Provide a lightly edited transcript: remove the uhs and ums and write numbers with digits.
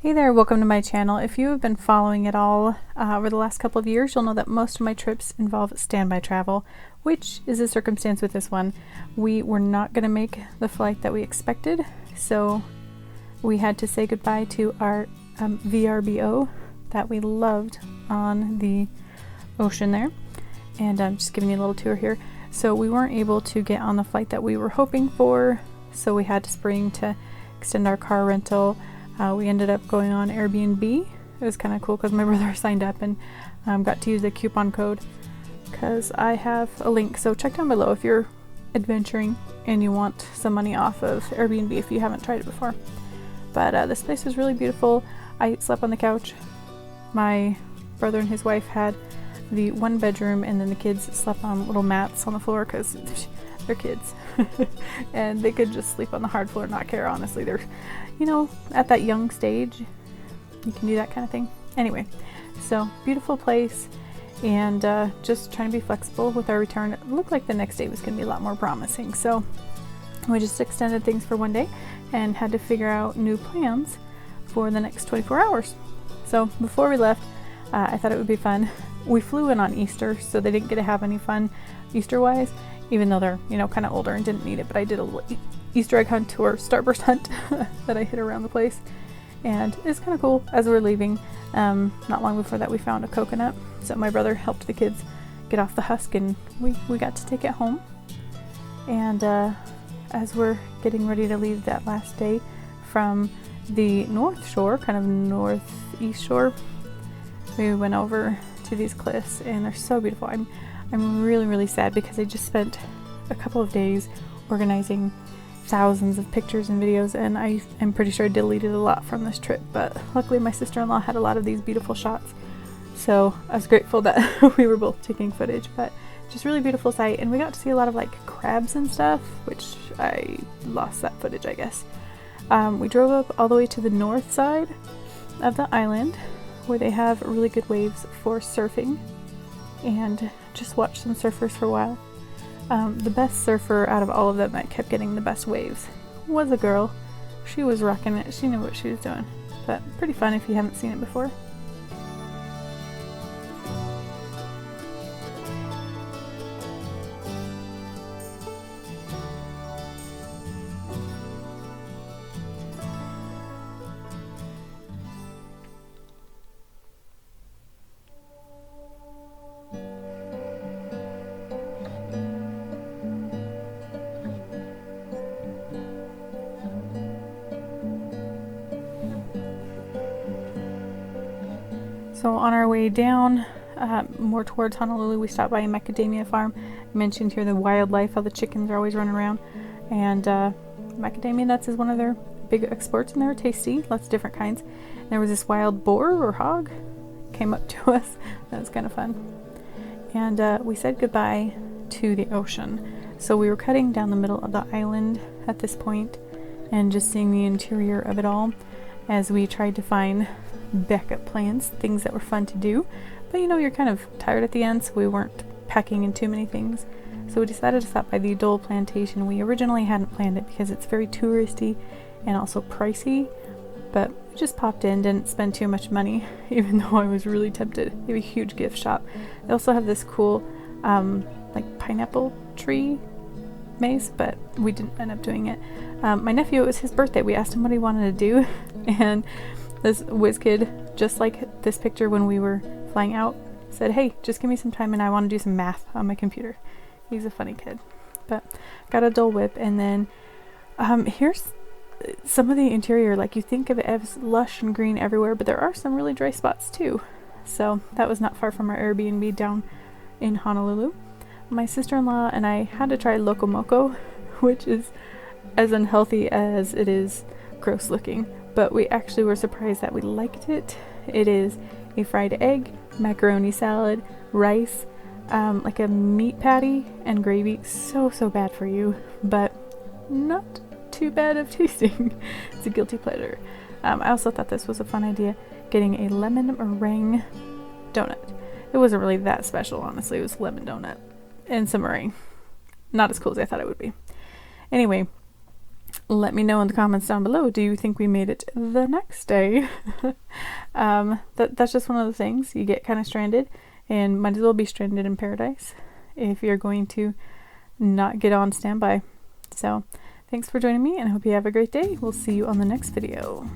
Hey there, welcome to my channel. If you have been following it all over the last couple of years, you'll know that most of my trips involve standby travel, which is a circumstance with this one. We were not going to make the flight that we expected, so we had to say goodbye to our VRBO that we loved on the ocean there. And I'm just giving you a little tour here. So we weren't able to get on the flight that we were hoping for, so we had to spring to extend our car rental. We ended up going on Airbnb. It was kind of cool because my brother signed up and got to use a coupon code because I have a link. So check down below if you're adventuring and you want some money off of Airbnb if you haven't tried it before. But this place was really beautiful. I slept on the couch. My brother and his wife had the one bedroom, and then the kids slept on little mats on the floor because they're kids and they could just sleep on the hard floor and not care. Honestly, they're, you know, at that young stage, you can do that kind of thing. Anyway, so beautiful place, and just trying to be flexible with our return. It looked like the next day was going to be a lot more promising, so we just extended things for one day and had to figure out new plans for the next 24 hours. So before we left, I thought it would be fun. We flew in on Easter, so they didn't get to have any fun Easter-wise, even though they're, you know, kind of older and didn't need it. But I did a little Easter egg hunt or starburst hunt that I hit around the place, and it's kind of cool. As we're leaving, not long before that, we found a coconut, so my brother helped the kids get off the husk, and we got to take it home. And as we're getting ready to leave that last day from the north shore, kind of northeast shore, we went over to these cliffs, and they're so beautiful. I'm really sad because I just spent a couple of days organizing thousands of pictures and videos, and I'm pretty sure I deleted a lot from this trip, but luckily my sister-in-law had a lot of these beautiful shots, so I was grateful that we were both taking footage. But just really beautiful sight, and we got to see a lot of like crabs and stuff, which I lost that footage, I guess. We drove up all the way to the north side of the island where they have really good waves for surfing, and just watched some surfers for a while. The best surfer out of all of them that kept getting the best waves was a girl. She was rocking it. She knew what she was doing. But pretty fun if you haven't seen it before. So on our way down, more towards Honolulu, we stopped by a macadamia farm. I mentioned here the wildlife, how the chickens are always running around. And macadamia nuts is one of their big exports, and they're tasty, lots of different kinds. And there was this wild boar or hog came up to us. That was kind of fun. And we said goodbye to the ocean. So we were cutting down the middle of the island at this point and just seeing the interior of it all as we tried to find backup plans, things that were fun to do. But you know, you're kind of tired at the end, so we weren't packing in too many things. So we decided to stop by the Dole Plantation. We originally hadn't planned it because it's very touristy and also pricey, but we just popped in, didn't spend too much money, even though I was really tempted. They have a huge gift shop. They also have this cool like pineapple tree maze, but we didn't end up doing it. My nephew, it was his birthday. We asked him what he wanted to do, and this whiz kid, just like this picture when we were flying out, said, "Hey, just give me some time and I want to do some math on my computer." He's a funny kid. But got a Dole Whip, and then here's some of the interior. Like, you think of it as lush and green everywhere, but there are some really dry spots too. So that was not far from our Airbnb down in Honolulu. My sister-in-law and I had to try Loco Moco, which is as unhealthy as it is gross looking, but we actually were surprised that we liked it. It is a fried egg, macaroni salad, rice, like a meat patty, and gravy. So bad for you, but not too bad of tasting. It's a guilty pleasure. I also thought this was a fun idea, getting a lemon meringue donut. It wasn't really that special, honestly. It was lemon donut and some meringue. Not as cool as I thought it would be. Anyway, let me know in the comments down below, do you think we made it the next day? That's just one of the things. You get kind of stranded, and might as well be stranded in paradise if you're going to not get on standby. So thanks for joining me, and I hope you have a great day. We'll see you on the next video.